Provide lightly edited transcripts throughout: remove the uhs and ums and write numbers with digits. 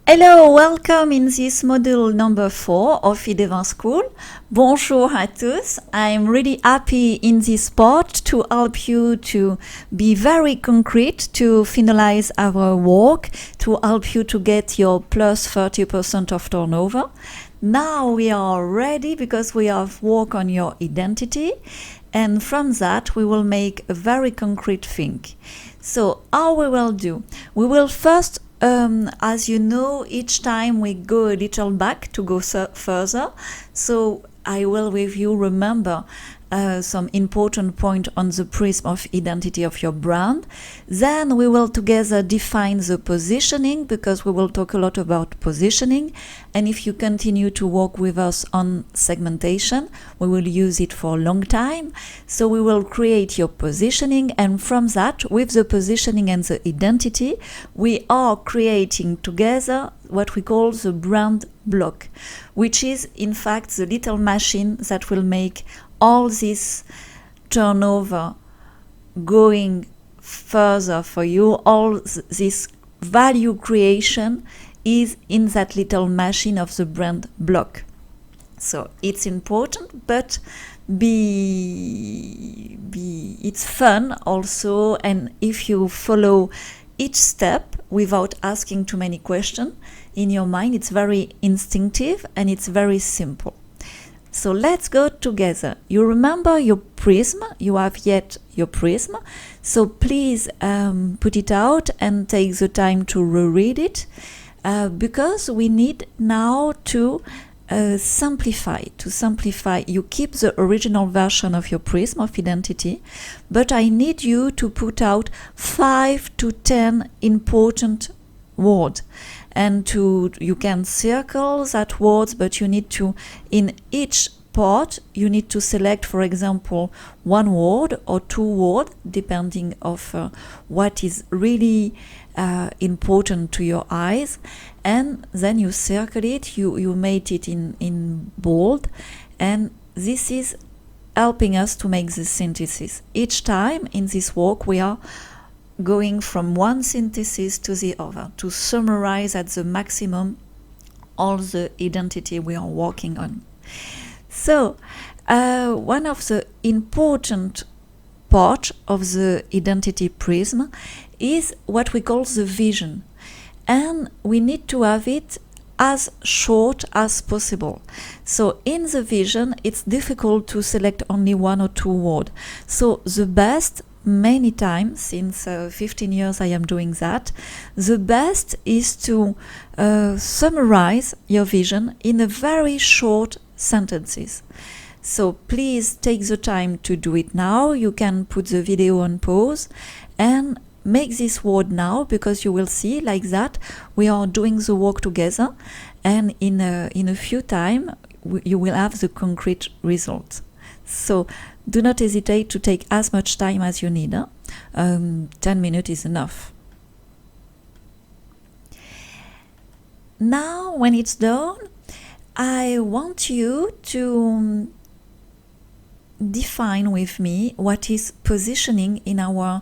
Hello, welcome in this module number 4 of Idevin School. Bonjour à tous. I'm really happy in this part to help you to be very concrete, to finalize our work, to help you to get your plus 30% of turnover. Now we are ready because we have work on your identity, and from that we will make a very concrete thing. So how we will do? We will first as you know, each time we go a little back to go further. So I will with you remember some important point on the prism of identity of your brand. Then we will together define the positioning, because we will talk a lot about positioning. And if you continue to work with us on segmentation, we will use it for a long time. So we will create your positioning, and from that, with the positioning and the identity, we are creating together what we call the brand block, which is in fact the little machine that will make all this turnover going further for you. All this value creation is in that little machine of the brand block. So it's important, but it's fun also, and if you follow each step without asking too many questions in your mind, it's very instinctive and it's very simple. So let's go together. You remember your prism, you have yet your prism, so please put it out and take the time to reread it, because we need now to simplify. You keep the original version of your prism of identity, but I need you to put out 5 to 10 important words. And you can circle that words, but you need to, in each part, you need to select, for example, 1 word or 2 words, depending of what is really important to your eyes. And then you circle it, you made it in bold, and this is helping us to make the synthesis. Each time in this work we are going from one synthesis to the other to summarize at the maximum all the identity we are working on. So one of the important part of the identity prism is what we call the vision, and we need to have it as short as possible. So in the vision it's difficult to select only 1 or 2 words. So the best, many times, since 15 years I am doing that, the best is to summarize your vision in a very short sentences. So please take the time to do it now. You can put the video on pause and make this word now, because you will see like that we are doing the work together, and in a few time you will have the concrete results. So do not hesitate to take as much time as you need. 10 minutes is enough. Now, when it's done, I want you to define with me what is positioning in our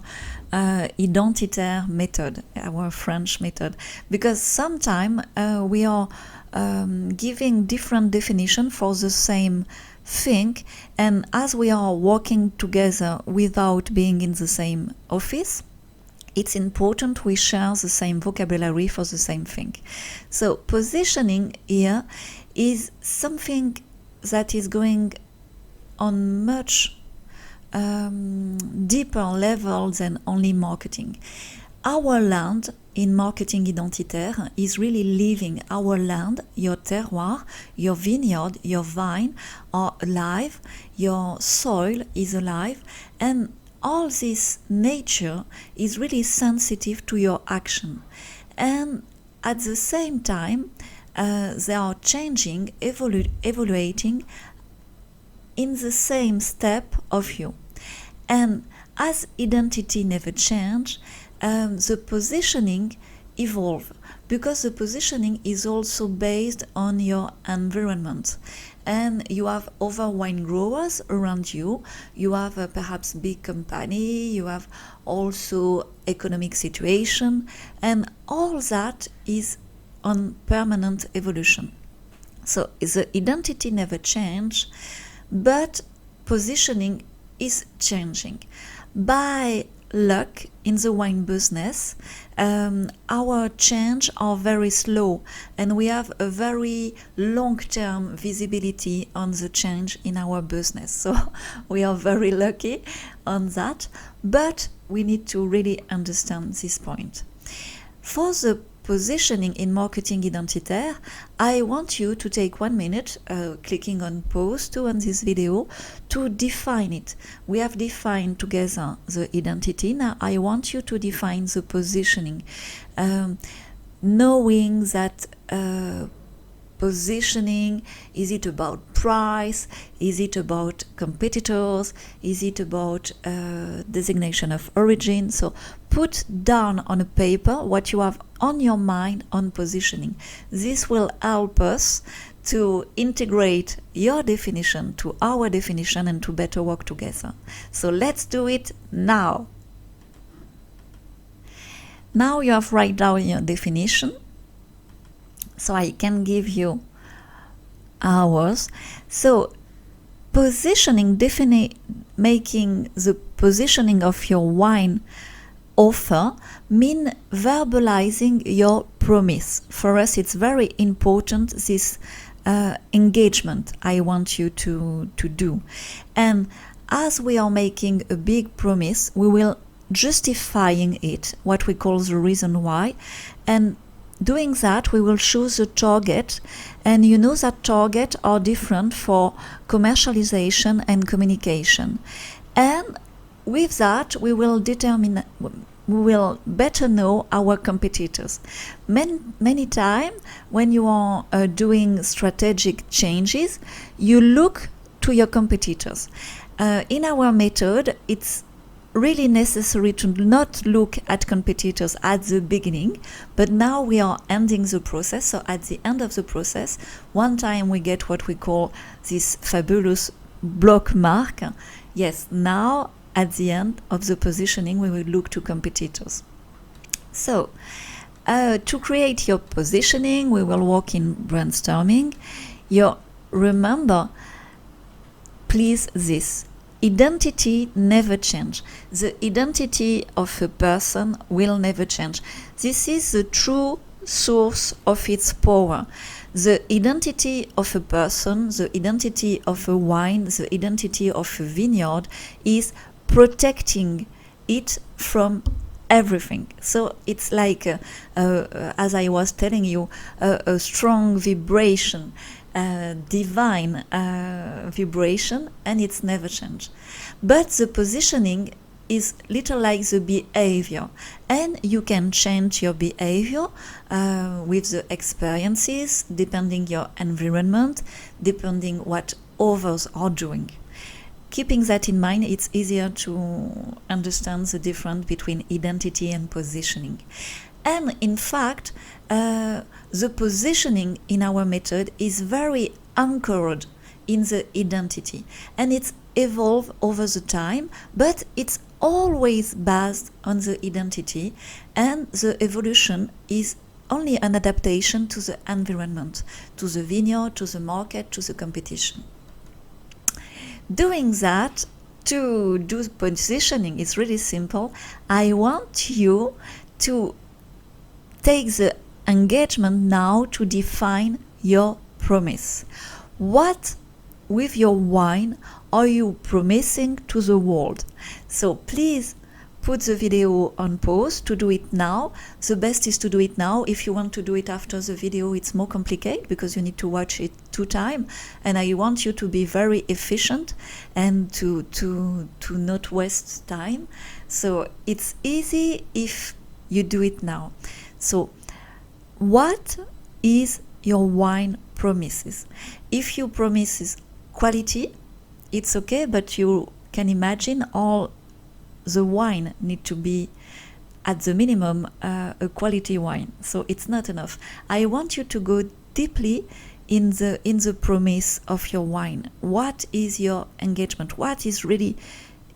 identitaire method, our French method, because sometimes we are giving different definition for the same thing, and as we are working together without being in the same office, it's important we share the same vocabulary for the same thing. So positioning here is something that is going on much deeper level than only marketing. Our land in marketing identitaire is really living. Our land, your terroir, your vineyard, your vine are alive, your soil is alive, and all this nature is really sensitive to your action. And at the same time, they are changing, evaluating in the same step of you. And as identity never change, the positioning evolve, because the positioning is also based on your environment. And you have other wine growers around you, you have perhaps big company, you have also economic situation, and all that is on permanent evolution. So the identity never changes, but positioning is changing. By luck in the wine business, our change are very slow, and we have a very long-term visibility on the change in our business. So we are very lucky on that, but we need to really understand this point. For the positioning in marketing identitaire, I want you to take 1 minute, clicking on pause to on this video, to define it. We have defined together the identity. Now I want you to define the positioning, knowing that positioning, is it about price? Is it about competitors? Is it about designation of origin? So put down on a paper what you have on your mind on positioning. This will help us to integrate your definition to our definition and to better work together. So let's do it now. Now you have write down your definition. So I can give you hours. So positioning, making the positioning of your wine offer mean verbalizing your promise. For us, it's very important, this engagement I want you to do. And as we are making a big promise, we will justifying it, what we call the reason why, and doing that, we will choose a target, and you know that targets are different for commercialization and communication. And with that, we will better know our competitors. Many times, when you are doing strategic changes, you look to your competitors. In our method, it's really necessary to not look at competitors at the beginning, but now we are ending the process. So at the end of the process, one time we get what we call this fabulous block mark. Yes, now at the end of the positioning, we will look to competitors. So to create your positioning, we will work in brainstorming. Remember, please, this identity never change. The identity of a person will never change. This is the true source of its power. The identity of a person, the identity of a wine, the identity of a vineyard is protecting it from everything. So it's like, as I was telling you, a strong vibration, divine vibration, and it's never changed. But the positioning is little like the behavior, and you can change your behavior with the experiences, depending your environment, depending what others are doing. Keeping that in mind, it's easier to understand the difference between identity and positioning. And in fact, the positioning in our method is very anchored in the identity, and it's evolved over the time, but it's always based on the identity, and the evolution is only an adaptation to the environment, to the vineyard, to the market, to the competition. Doing that, to do positioning, is really simple. I want you to take the engagement now to define your promise. What, with your wine, are you promising to the world? So please put the video on pause to do it now. The best is to do it now. If you want to do it after the video, it's more complicated because you need to watch it 2 times, and I want you to be very efficient and to not waste time. So it's easy if you do it now. So what is your wine promises? If you promises quality, it's okay, but you can imagine all the wine need to be at the minimum a quality wine. So it's not enough. I want you to go deeply in the promise of your wine. What is your engagement? What is really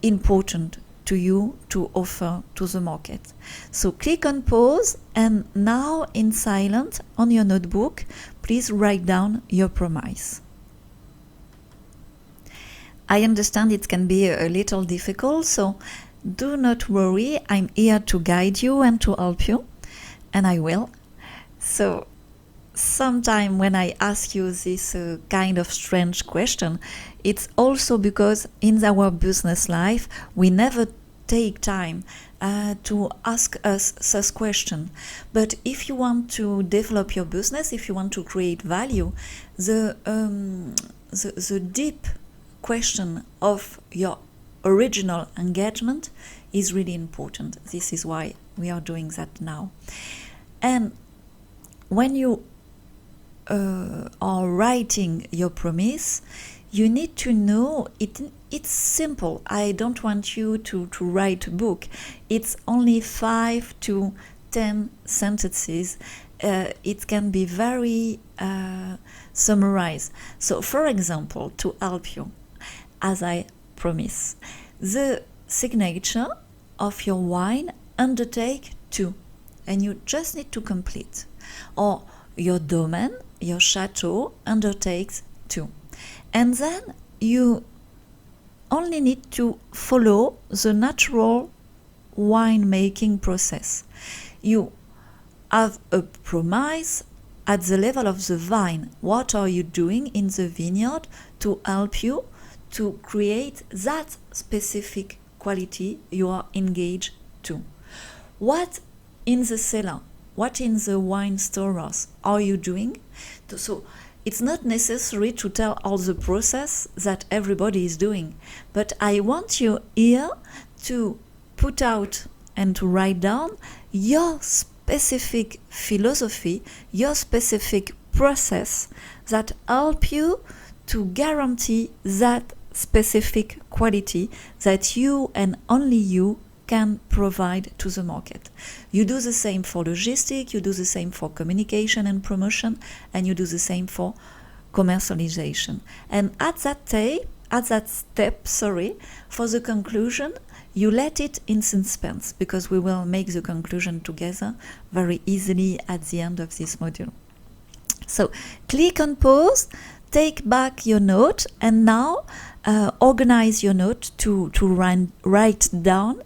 important to you to offer to the market. So click on pause, and now in silence on your notebook, please write down your promise. I understand it can be a little difficult, so do not worry, I'm here to guide you and to help you, and I will. So sometime when I ask you this kind of strange question, it's also because in our business life we never take time to ask us such question. But if you want to develop your business, if you want to create value, the deep question of your original engagement is really important. This is why we are doing that now. And when you are writing your promise, you need to know it's simple. I don't want you to write a book. It's only 5 to 10 sentences. It can be very summarized. So for example, to help you, as I promise, the signature of your wine undertake 2, and you just need to complete. Or your domain, your chateau undertakes 2. And then you only need to follow the natural winemaking process. You have a promise at the level of the vine. What are you doing in the vineyard to help you to create that specific quality you are engaged to? What in the cellar, what in the wine stores are you doing? So it's not necessary to tell all the process that everybody is doing, but I want you here to put out and to write down your specific philosophy, your specific process that help you to guarantee that specific quality that you and only you can provide to the market. You do the same for logistics, you do the same for communication and promotion, and you do the same for commercialization. And at that step, for the conclusion, you let it in suspense, because we will make the conclusion together very easily at the end of this module. So click on pause, take back your note, and now organize your note to write down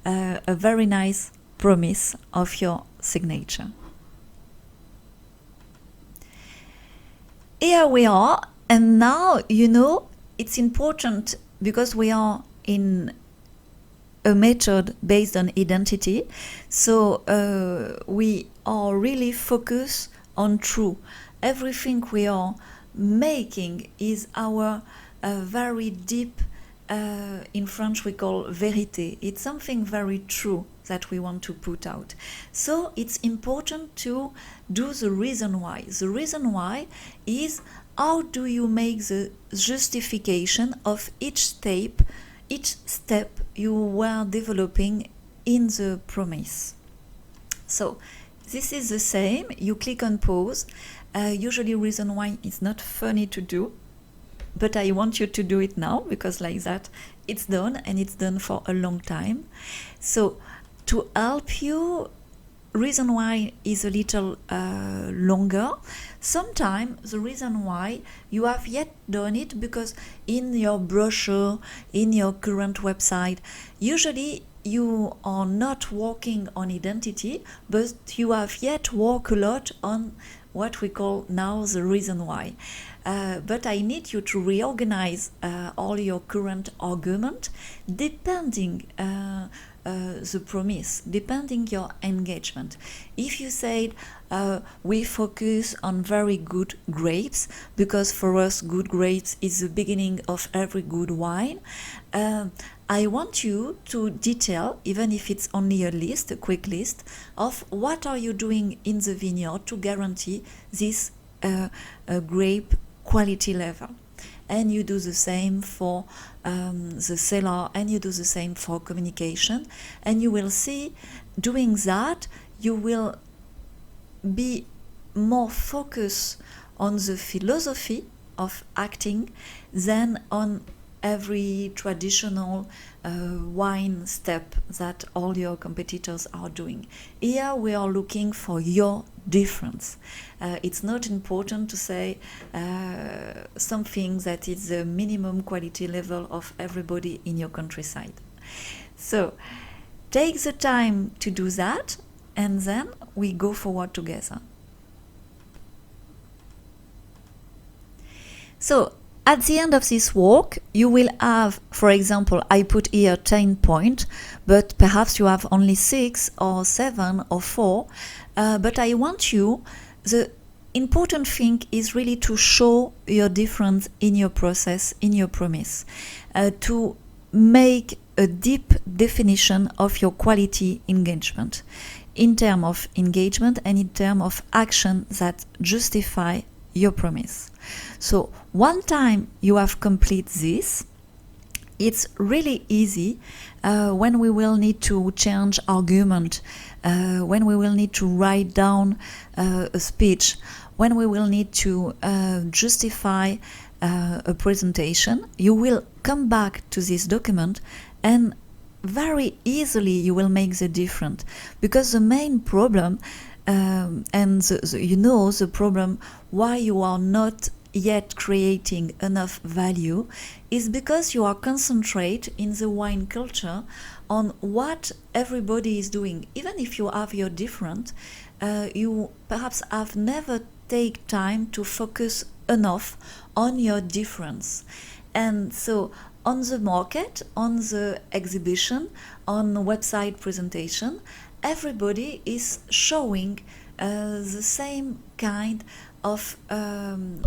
a very nice promise of your signature. Here we are, and now it's important, because we are in a method based on identity, so we are really focused on true. Everything we are making is our very deep, in French we call vérité. It's something very true that we want to put out. So it's important to do the reason why. The reason why is, how do you make the justification of each step you were developing in the promise. So this is the same. You click on pause. Usually reason why is not funny to do, but I want you to do it now, because like that it's done, and it's done for a long time. So to help you, reason why is a little longer. Sometimes the reason why you have yet done it because in your brochure, in your current website, usually you are not working on identity, but you have yet worked a lot on what we call now the reason why. But I need you to reorganize all your current argument depending the promise, depending your engagement. If you said we focus on very good grapes, because for us good grapes is the beginning of every good wine, I want you to detail, even if it's only a list, a quick list, of what are you doing in the vineyard to guarantee this grape quality level. And you do the same for the cellar, and you do the same for communication. And you will see, doing that, you will be more focused on the philosophy of acting than on every traditional wine step that all your competitors are doing. Here we are looking for your difference. It's not important to say something that is the minimum quality level of everybody in your countryside. So take the time to do that, and then we go forward together. So at the end of this walk, you will have, for example, I put here 10 points, but perhaps you have only 6 or 7 or 4. But I want you, the important thing is really to show your difference in your process, in your promise, to make a deep definition of your quality engagement in terms of engagement and in terms of action that justify your promise. So one time you have completed this, it's really easy when we will need to change argument, when we will need to write down a speech, when we will need to justify a presentation. You will come back to this document and very easily you will make the difference, because the main problem the problem why you are not yet creating enough value is because you are concentrate in the wine culture on what everybody is doing. Even if you have your different, you perhaps have never take time to focus enough on your difference. And so on the market, on the exhibition, on the website presentation, everybody is showing the same kind of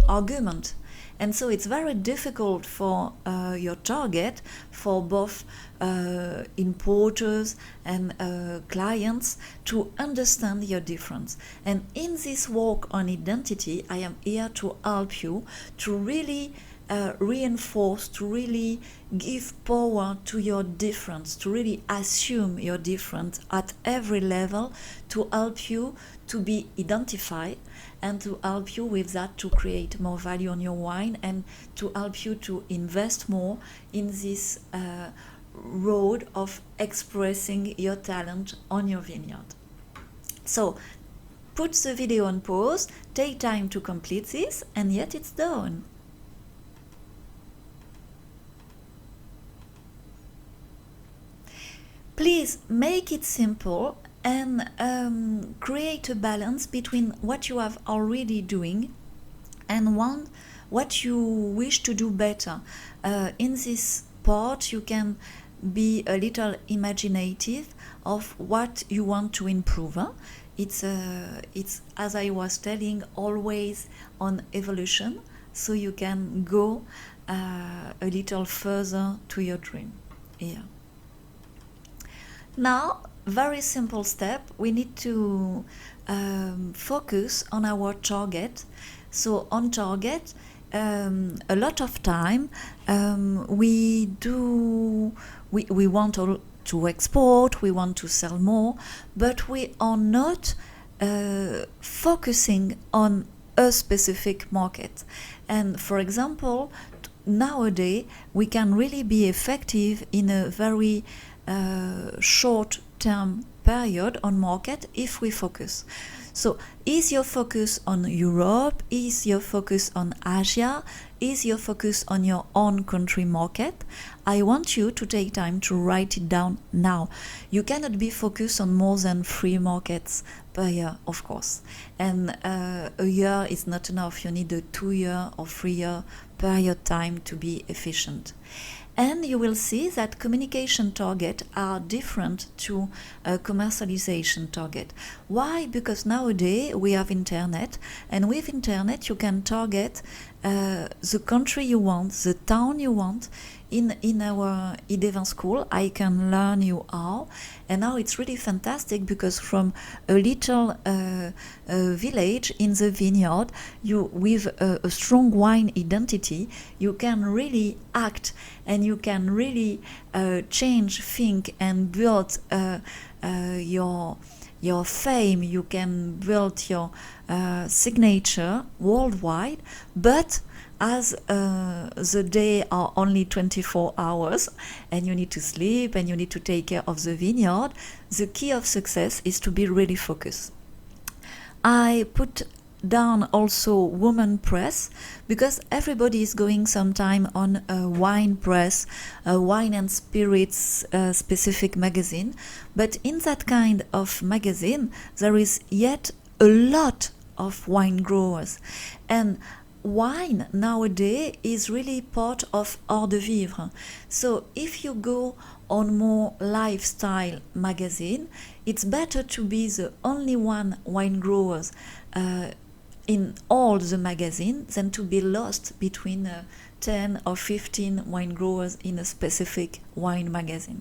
argument. And so it's very difficult for your target, for both importers and clients, to understand your difference. And in this work on identity, I am here to help you to really reinforce, to really give power to your difference, to really assume your difference at every level, to help you to be identified, and to help you with that to create more value on your wine, and to help you to invest more in this road of expressing your talent on your vineyard. So put the video on pause, take time to complete this, and yet it's done. Please make it simple and create a balance between what you have already doing and what you wish to do better. In this part, you can be a little imaginative of what you want to improve. It's as I was telling, always on evolution, so you can go a little further to your dream here. Now, very simple step, we need to focus on our target. So on target, a lot of time we want to export, we want to sell more, but we are not focusing on a specific market. And for example, nowadays we can really be effective in a very short-term period on market if we focus. So is your focus on Europe? Is your focus on Asia? Is your focus on your own country market? I want you to take time to write it down now. You cannot be focused on more than 3 markets per year, of course. And a year is not enough. You need a 2-year or 3-year period time to be efficient. And you will see that communication targets are different to a commercialization target. Why? Because nowadays we have internet, and with internet you can target the country you want, the town you want. In our Idevin school, I can learn you how, and now it's really fantastic because from a little village in the vineyard, you with a strong wine identity, you can really act, and you can really change, think, and build your fame, you can build your signature worldwide, but as the day are only 24 hours and you need to sleep and you need to take care of the vineyard, the key of success is to be really focused. I put down also woman press, because everybody is going sometime on a wine press, a wine and spirits specific magazine, but in that kind of magazine there is yet a lot of wine growers, and wine nowadays is really part of art de vivre. So if you go on more lifestyle magazine, it's better to be the only one wine growers in all the magazine than to be lost between 10 or 15 wine growers in a specific wine magazine.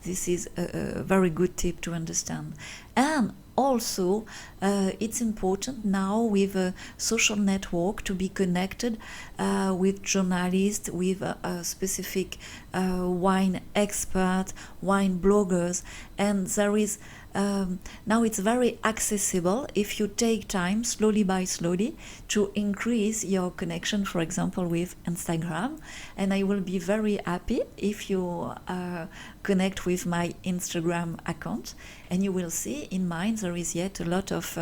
This is a very good tip to understand. And also, it's important now with a social network to be connected with journalists, with a specific wine expert, wine bloggers, and there is now it's very accessible if you take time slowly by slowly to increase your connection, for example, with Instagram. And I will be very happy if you connect with my Instagram account, and you will see in mine there is yet a lot of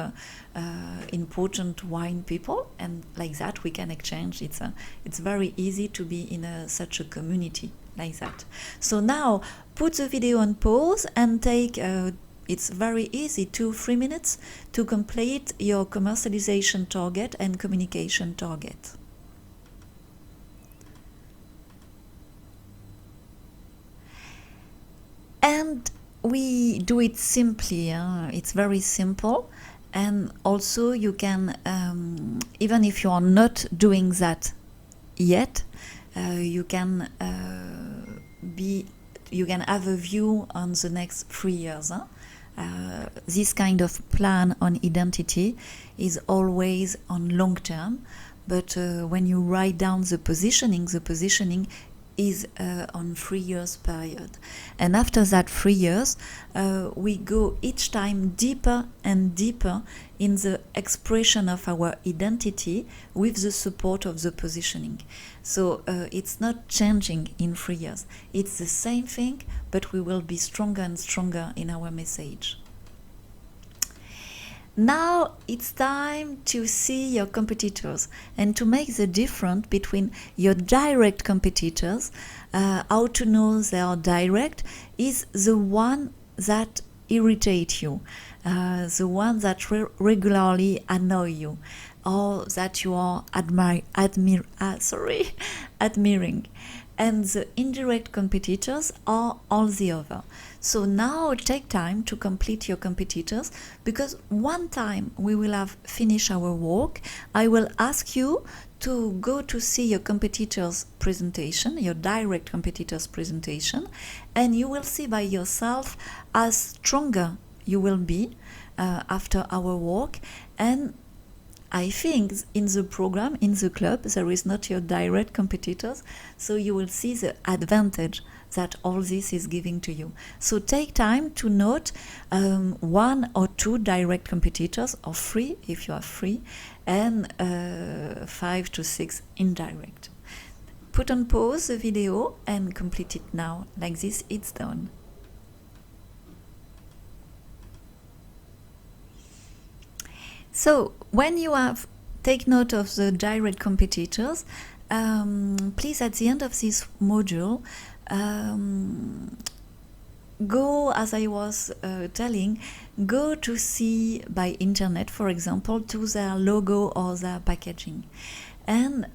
important wine people, and like that we can exchange. It's very easy to be in such a community like that. So now put the video on pause and take it's very easy, 2-3 minutes to complete your commercialization target and communication target. And we do it simply, it's very simple. And also you can, even if you are not doing that yet, you can have a view on the next 3 years. This kind of plan on identity is always on long term, but when you write down the positioning is on 3 years period. And after that 3 years, we go each time deeper and deeper in the expression of our identity with the support of the positioning. So it's not changing in 3 years. It's the same thing, but we will be stronger and stronger in our message. Now it's time to see your competitors and to make the difference between your direct competitors. How to know they are direct is the one that irritate you, the one that regularly annoy you, or that you are admiring. And the indirect competitors are all the other. So now take time to complete your competitors, because one time we will have finished our work, I will ask you to go to see your competitors' presentation, your direct competitors' presentation, and you will see by yourself how stronger you will be after our work. And I think in the program, in the club, there is not your direct competitors, so you will see the advantage that all this is giving to you. So take time to note 1 or 2 direct competitors, or 3 if you are free, and 5 to 6 indirect. Put on pause the video and complete it now. Like this, it's done. So when you have take note of the direct competitors, please at the end of this module go, as I was telling, go to see by internet, for example, to their logo or their packaging. And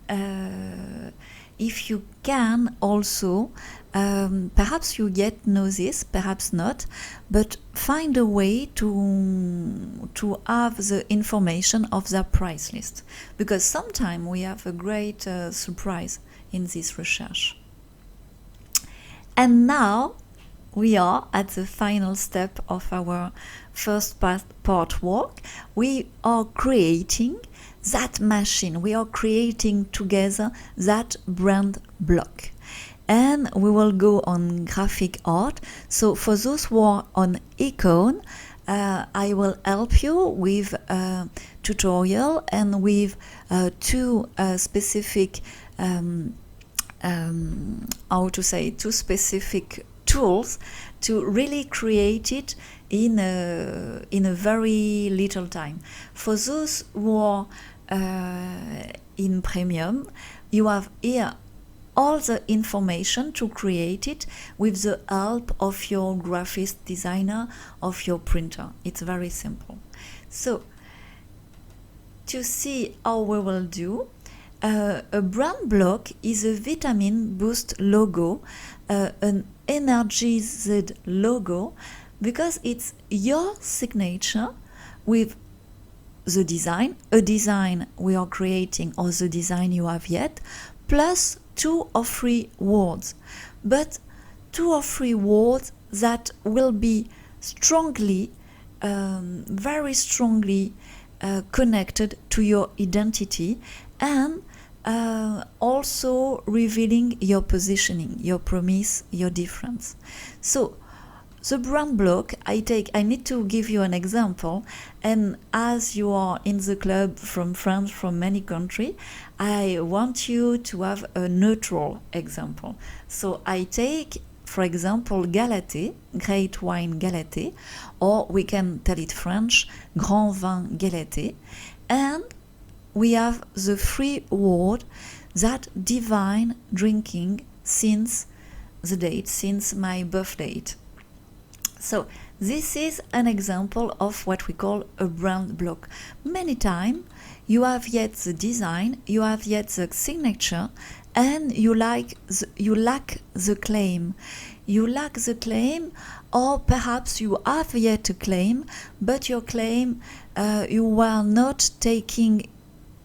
if you can also, perhaps you yet know this, perhaps not, but find a way to have the information of their price list, because sometimes we have a great surprise in this research. And now we are at the final step of our first part work. We are creating that machine. We are creating together that brand block. And we will go on graphic art. So for those who are on Icon, I will help you with a tutorial and with two specific two specific tools to really create it in a very little time. For those who are in premium, you have here all the information to create it with the help of your graphic designer, of your printer. It's very simple. So to see how we will do, a brand block is a vitamin boost logo, an energized logo, because it's your signature with the design, a design we are creating or the design you have yet, plus 2 or 3 words. But 2 or 3 words that will be strongly, very strongly connected to your identity, and also revealing your positioning, your promise, your difference. So the brand block, I need to give you an example, and as you are in the club from France, from many countries, I want you to have a neutral example. So I take, for example, Galaté, Great Wine Galaté, or we can tell it French, Grand Vin Galaté, and we have the 3 words that define drinking since the date, since my birth date. So this is an example of what we call a brand block. Many times you have yet the design, you have yet the signature, and you lack the claim. You lack the claim, or perhaps you have yet a claim, but your claim, you were not taking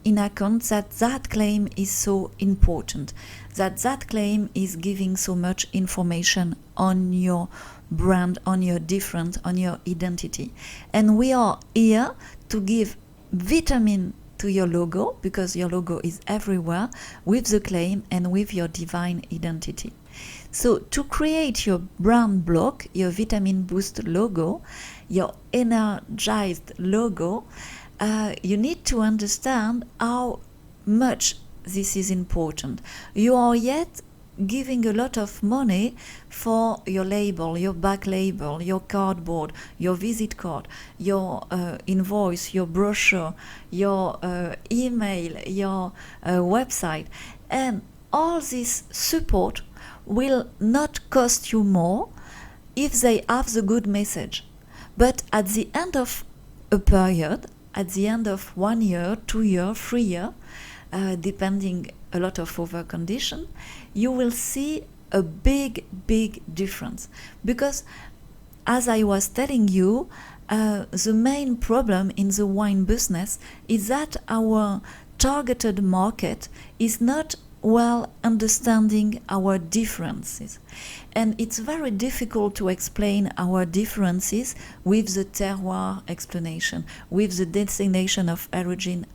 in account that claim is so important, that claim is giving so much information on your brand, on your difference, on your identity. And we are here to give vitamin to your logo, because your logo is everywhere, with the claim and with your divine identity. So to create your brand block, your vitamin boost logo, your energized logo, you need to understand how much this is important. You are yet giving a lot of money for your label, your back label, your cardboard, your visit card, your invoice, your brochure, your email, your website, and all this support will not cost you more if they have the good message. But at the end of a period, at the end of 1 year, 2 years, 3 years, depending a lot of other condition, you will see a big difference. Because as I was telling you, the main problem in the wine business is that our targeted market is not well understanding our differences. And it's very difficult to explain our differences with the terroir explanation, with the designation of origin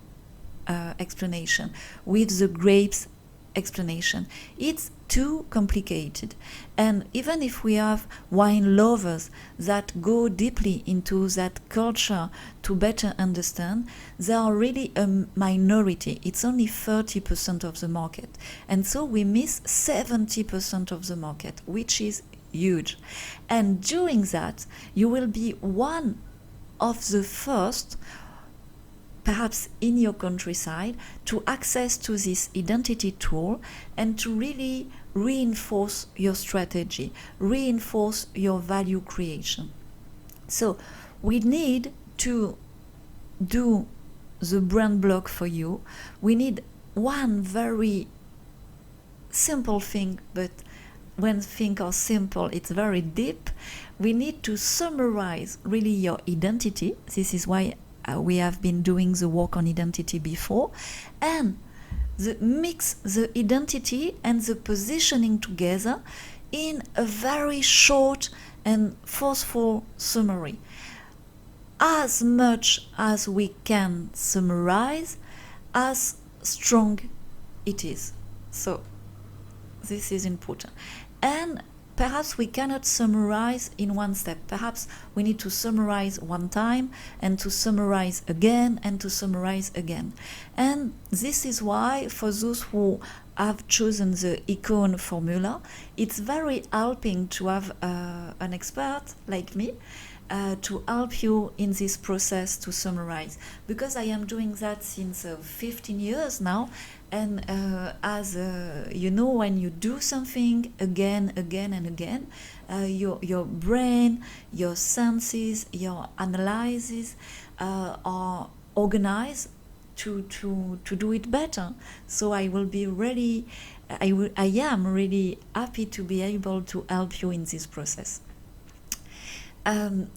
explanation, with the grapes explanation. It's too complicated. And even if we have wine lovers that go deeply into that culture to better understand, they are really a minority. It's only 30% of the market. And so we miss 70% of the market, which is huge. And doing that, you will be one of the first, perhaps in your countryside, to access to this identity tool and to really reinforce your strategy, reinforce your value creation. So we need to do the brand block for you. We need one very simple thing, but when things are simple, it's very deep. We need to summarize really your identity. This is why we have been doing the work on identity before, and mix the identity and the positioning together in a very short and forceful summary. As much as we can summarize, as strong it is. So this is important. And perhaps we cannot summarize in one step. Perhaps we need to summarize one time and to summarize again and to summarize again. And this is why for those who have chosen the Icon formula, it's very helping to have an expert like me to help you in this process to summarize, because I am doing that since 15 years now. And as you know, when you do something again and again, your brain, your senses, your analyses are organized to do it better. So I will be really, I am really happy to be able to help you in this process.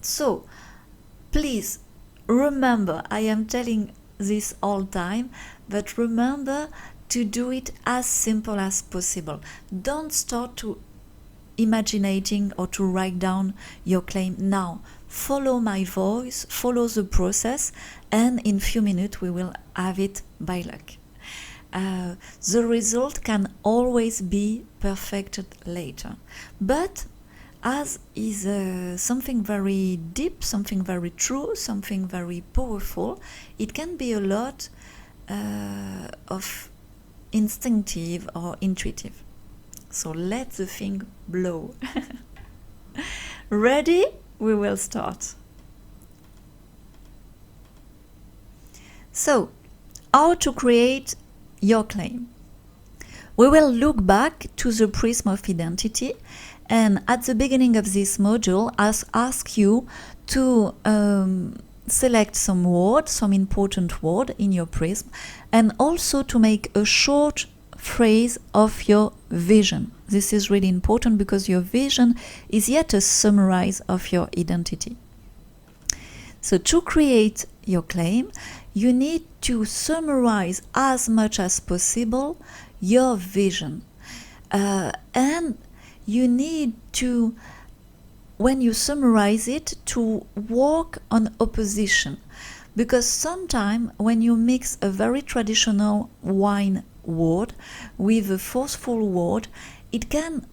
So please remember, I am telling this all time, but remember to do it as simple as possible. Don't start to imagining or to write down your claim now. Follow my voice, follow the process, and in few minutes we will have it by luck. The result can always be perfected later, but as is something very deep, something very true, something very powerful, it can be a lot of instinctive or intuitive. So let the thing blow. Ready? We will start. So, how to create your claim? We will look back to the prism of identity, and at the beginning of this module, I'll ask you to select some words, some important word in your prism, and also to make a short phrase of your vision. This is really important because your vision is yet a summary of your identity. So to create your claim, you need to summarize as much as possible your vision. And you need to, when you summarize it, to work on opposition. Because sometimes when you mix a very traditional wine word with a forceful word, it can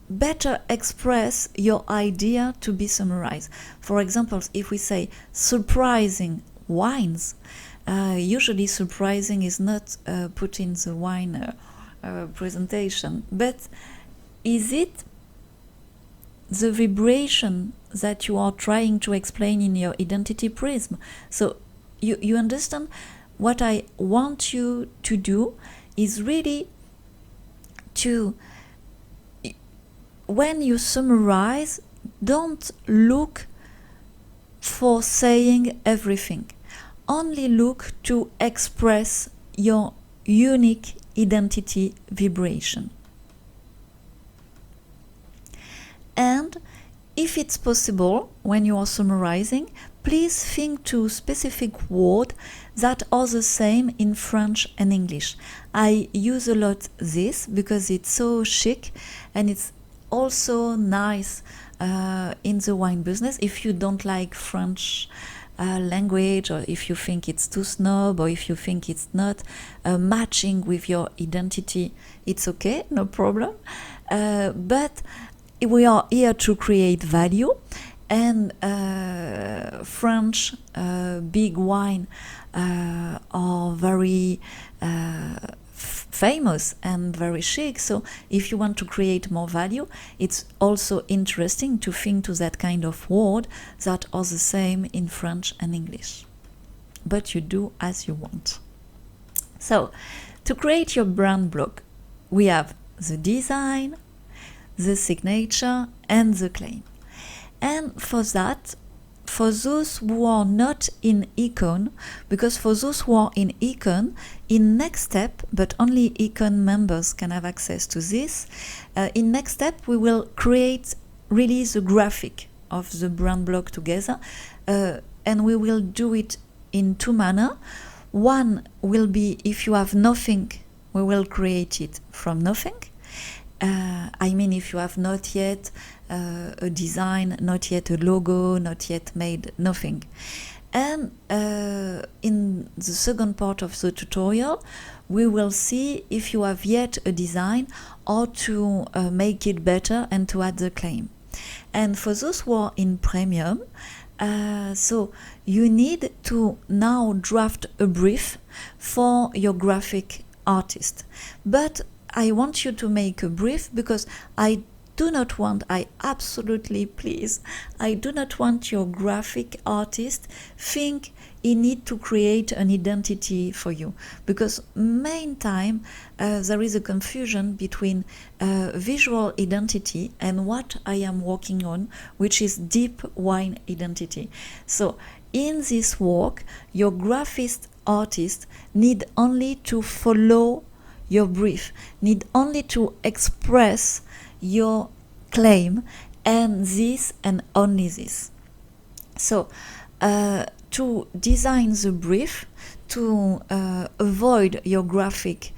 better express your idea to be summarized. For example, if we say surprising wines, usually surprising is not put in the wine presentation, but is it the vibration that you are trying to explain in your identity prism? So you understand what I want you to do is really to, when you summarize, don't look for saying everything. Only look to express your unique identity vibration. And if it's possible, when you are summarizing, please think to specific words that are the same in French and English. I use a lot this because it's so chic and it's also nice in the wine business. If you don't like French language, or if you think it's too snob, or if you think it's not matching with your identity, it's okay, no problem. But we are here to create value, and French big wine are very famous and very chic. So if you want to create more value, it's also interesting to think to that kind of word that are the same in French and English. But you do as you want. So to create your brand block, we have the design, the signature, and the claim. And for that, for those who are not in Icon, because for those who are in Icon, in next step, but only Icon members can have access to this, in next step we will create really the graphic of the brand block together, and we will do it in two manners. One will be, if you have nothing, we will create it from nothing. I mean, if you have not yet a design, not yet a logo, not yet made nothing. And in the second part of the tutorial, we will see if you have yet a design or to make it better and to add the claim. And for those who are in premium, so you need to now draft a brief for your graphic artist. But I want you to make a brief because I do not want your graphic artist think he need to create an identity for you, because main time there is a confusion between visual identity and what I am working on, which is deep wine identity. So in this work, your graphic artist need only to follow your brief, need only to express your claim, and this and only this. So to design the brief, to avoid your graphic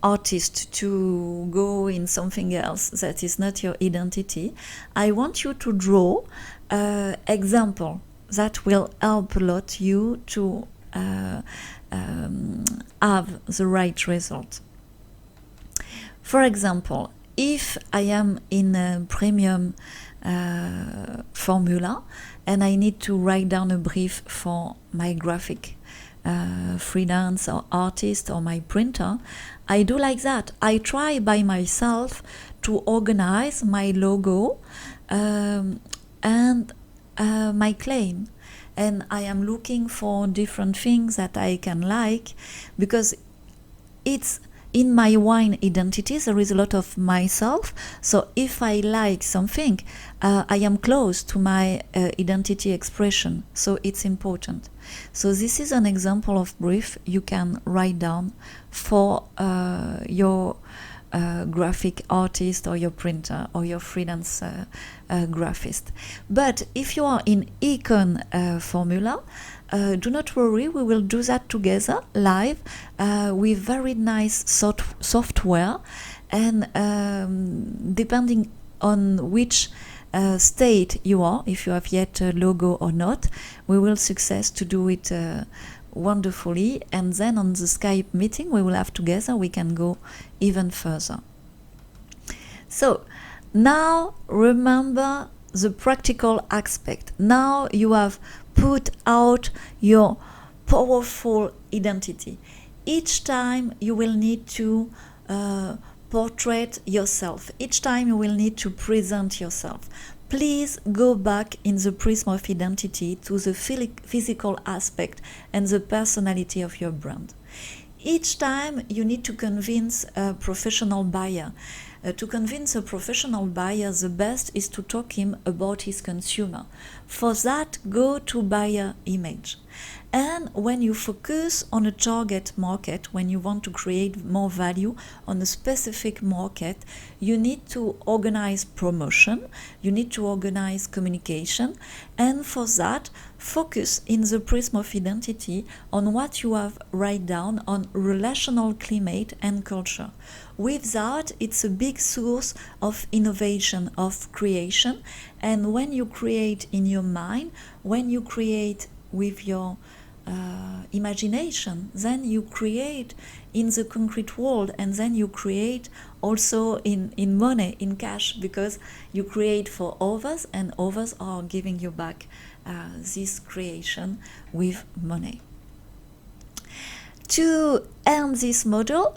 artist to go in something else that is not your identity, I want you to draw example that will help a lot you to have the right result. For example, if I am in a premium formula and I need to write down a brief for my graphic freelance or artist or my printer, I do like that. I try by myself to organize my logo and my claim. And I am looking for different things that I can like, because it's in my wine identity, there is a lot of myself. So if I like something, I am close to my identity expression. So it's important. So this is an example of brief you can write down for your graphic artist or your printer or your freelance graphist. But if you are in econ formula, do not worry, we will do that together live with very nice software, and depending on which state you are, if you have yet a logo or not, we will success to do it wonderfully, and then on the Skype meeting we will have together, we can go even further. So now remember the practical aspect. Now you have put out your powerful identity. Each time you will need to portrait yourself. Each time you will need to present yourself. Please go back in the prism of identity to the physical aspect and the personality of your brand. Each time you need to convince a professional buyer. To convince a professional buyer, the best is to talk him about his consumer. For that, go to buyer image. And when you focus on a target market, when you want to create more value on a specific market, you need to organize promotion, you need to organize communication, and for that, focus in the prism of identity on what you have write down on relational climate and culture. With that, it's a big source of innovation, of creation, and when you create in your mind, when you create with your imagination, then you create in the concrete world, and then you create also in money, in cash, because you create for others and others are giving you back this creation with money. To end this model,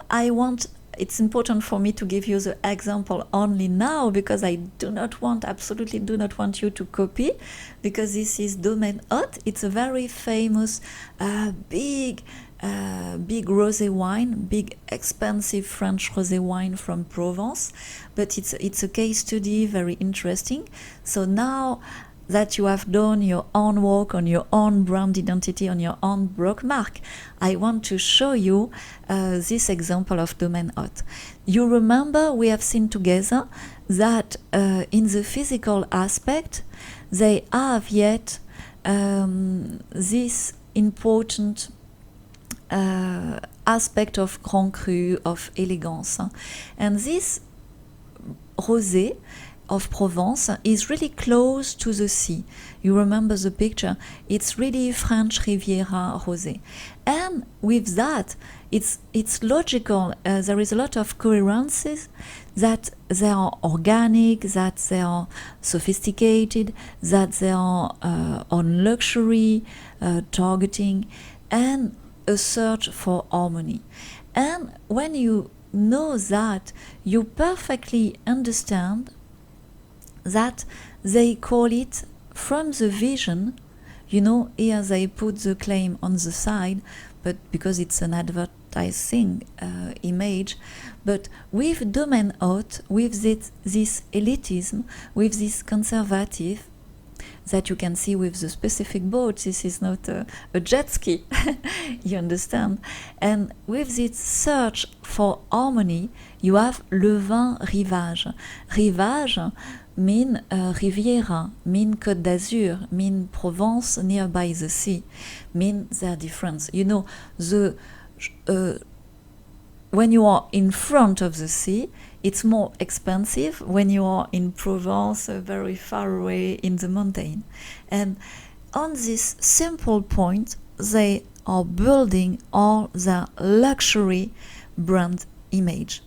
it's important for me to give you the example only now, because I absolutely do not want you to copy, because this is Domaine Hôte. It's a very famous, big rosé wine, big expensive French rosé wine from Provence, but it's a case study, very interesting. So now that you have done your own work on your own brand identity, on your own bookmark, I want to show you this example of Domaine Hôte. You remember we have seen together that in the physical aspect, they have yet this important aspect of Grand Cru, of elegance. And this rosé of Provence is really close to the sea. You remember the picture? It's really French Riviera Rosé. And with that, it's logical. There is a lot of coherences, that they are organic, that they are sophisticated, that they are on luxury targeting, and a search for harmony. And when you know that, you perfectly understand that they call it from the vision. Here they put the claim on the side, but because it's an advertising image, but with domain haute, with this elitism, with this conservative, that you can see with the specific boat. This is not a jet ski, you understand? And with this search for harmony, you have le vin rivage. Rivage mean Riviera, mean Côte d'Azur, mean Provence nearby the sea, mean their difference. When you are in front of the sea, it's more expensive. When you are in Provence, very far away in the mountain. And on this simple point, they are building all their luxury brand image.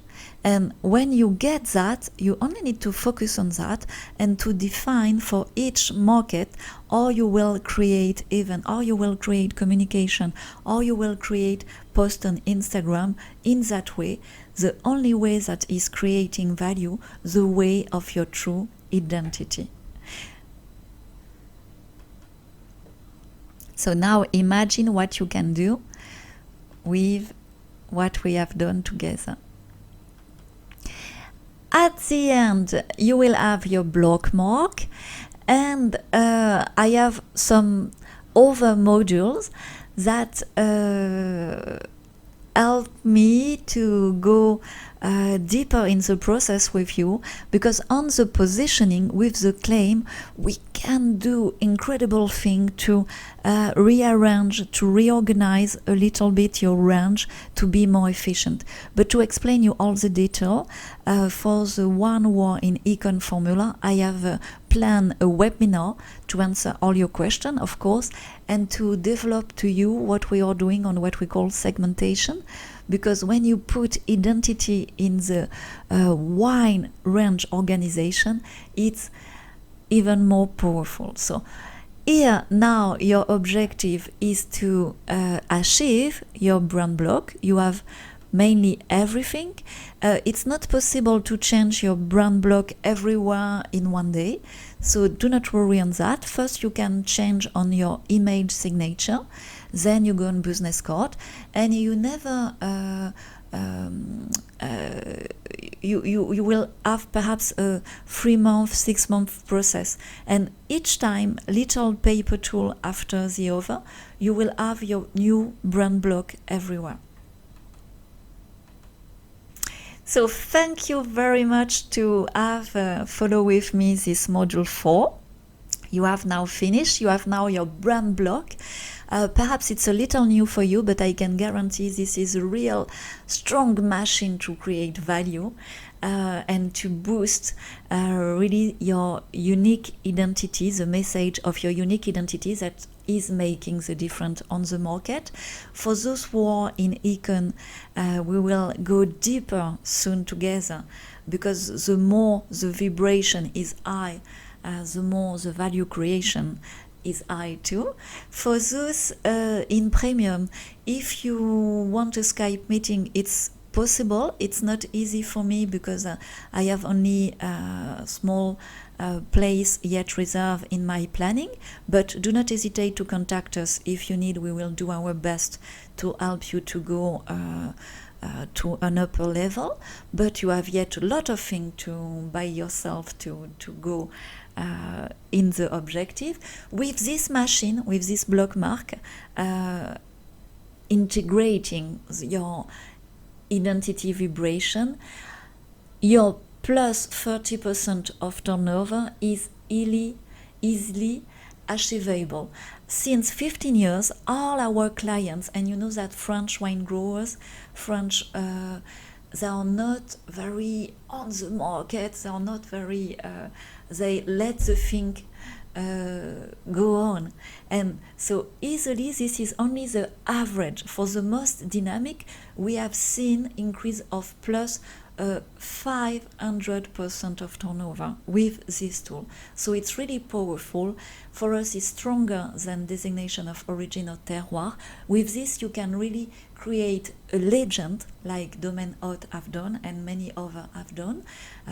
And when you get that, you only need to focus on that and to define for each market, or you will create event, or you will create communication, or you will create post on Instagram in that way, the only way that is creating value, the way of your true identity. So now imagine what you can do with what we have done together. At the end, you will have your block mark, and I have some other modules that help me to go deeper in the process with you, because on the positioning with the claim, we can do incredible thing to rearrange, to reorganize a little bit your range to be more efficient. But to explain you all the detail, for the one who are in Econ Formula, I have planned a webinar to answer all your questions, of course, and to develop to you what we are doing on what we call segmentation. Because when you put identity in the wine range organization, it's even more powerful. So here now your objective is to achieve your brand block. You have mainly everything. It's not possible to change your brand block everywhere in one day, so do not worry on that. First you can change on your image signature, then you go on business card, and you never you will have perhaps a 3-month, 6-month process, and each time little paper tool after the other, you will have your new brand block everywhere. So thank you very much to have follow with me this module 4. You have now finished, you have now your brand block. Perhaps it's a little new for you, but I can guarantee this is a real strong machine to create value and to boost really your unique identity, the message of your unique identity that is making the difference on the market. For those who are in Econ, we will go deeper soon together, because the more the vibration is high, the more the value creation is high too. For those in premium, if you want a Skype meeting, it's possible. It's not easy for me because I have only a small place yet reserved in my planning, but do not hesitate to contact us if you need. We will do our best to help you to go to an upper level, but you have yet a lot of things to by yourself to go in the objective. With this machine, with this block mark, integrating your identity vibration, your plus 30% of turnover is easily achievable. Since 15 years, all our clients, and you know that French wine growers, French they are not very on the market, they are not very, they let the thing go on. And so easily, this is only the average. For the most dynamic, we have seen increase of plus 500% of turnover with this tool. So it's really powerful. For us, it's stronger than designation of origin or terroir. With this, you can really create a legend like Domaine Haute have done and many others have done.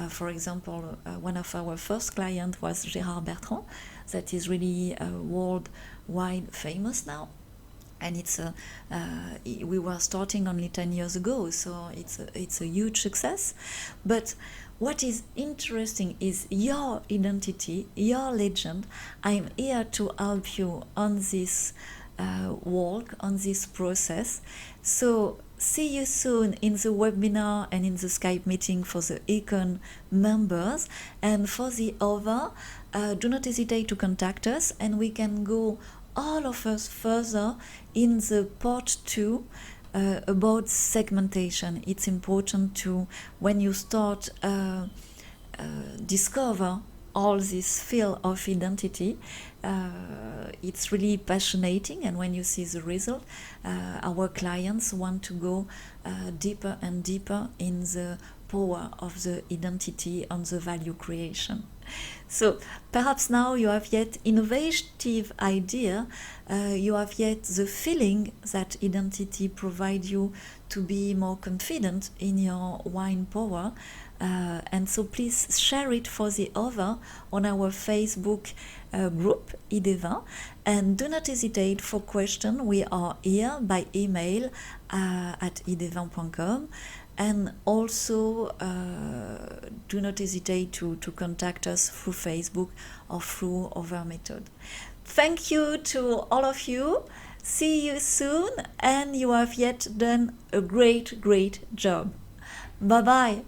For example, one of our first clients was Gérard Bertrand, that is really worldwide famous now. And we were starting only 10 years ago, so it's a huge success. But what is interesting is your identity, your legend. I'm here to help you on this walk, on this process. So see you soon in the webinar and in the Skype meeting for the Econ members. And for the other, do not hesitate to contact us, and we can go all of us further in the part 2 about segmentation. It's important to, when you start discover all this field of identity, it's really passionating, and when you see the result, our clients want to go deeper and deeper in the power of the identity and the value creation. So perhaps now you have yet innovative idea, you have yet the feeling that identity provides you to be more confident in your wine power, and so please share it for the other on our Facebook group IDEVIN, and do not hesitate for question. We are here by email at idevin.com. And also do not hesitate to contact us through Facebook or through other method. Thank you to all of you. See you soon, and you have yet done a great job. Bye bye.